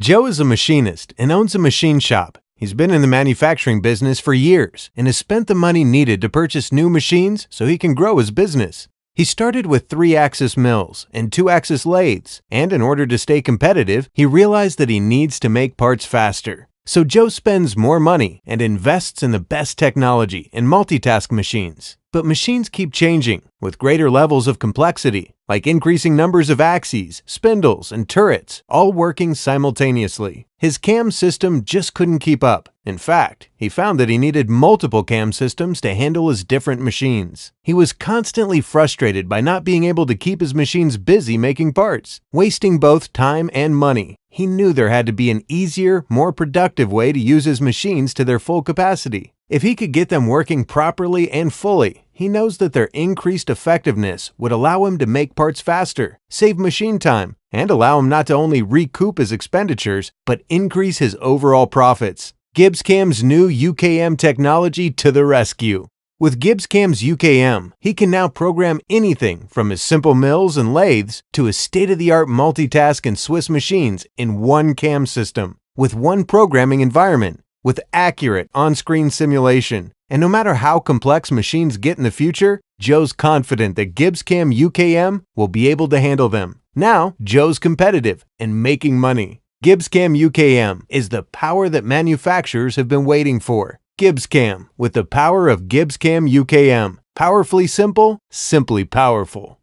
Joe is a machinist and owns a machine shop. He's been in the manufacturing business for years and has spent the money needed to purchase new machines so he can grow his business. He started with 3-axis mills and 2-axis lathes, and in order to stay competitive, he realized that he needs to make parts faster. So Joe spends more money and invests in the best technology and multitask machines. But machines keep changing with greater levels of complexity, like increasing numbers of axes, spindles, and turrets, all working simultaneously. His CAM system just couldn't keep up. In fact, he found that he needed multiple CAM systems to handle his different machines. He was constantly frustrated by not being able to keep his machines busy making parts, wasting both time and money. He knew there had to be an easier, more productive way to use his machines to their full capacity. If he could get them working properly and fully, he knows that their increased effectiveness would allow him to make parts faster, save machine time, and allow him not to only recoup his expenditures, but increase his overall profits. GibbsCAM's new UKM technology to the rescue. With GibbsCAM's UKM, he can now program anything from his simple mills and lathes to his state-of-the-art multitask and Swiss machines in one CAM system, with one programming environment, with accurate on-screen simulation. And no matter how complex machines get in the future, Joe's confident that GibbsCAM UKM will be able to handle them. Now, Joe's competitive and making money. GibbsCAM UKM is the power that manufacturers have been waiting for. GibbsCAM, with the power of GibbsCAM UKM. Powerfully simple, simply powerful.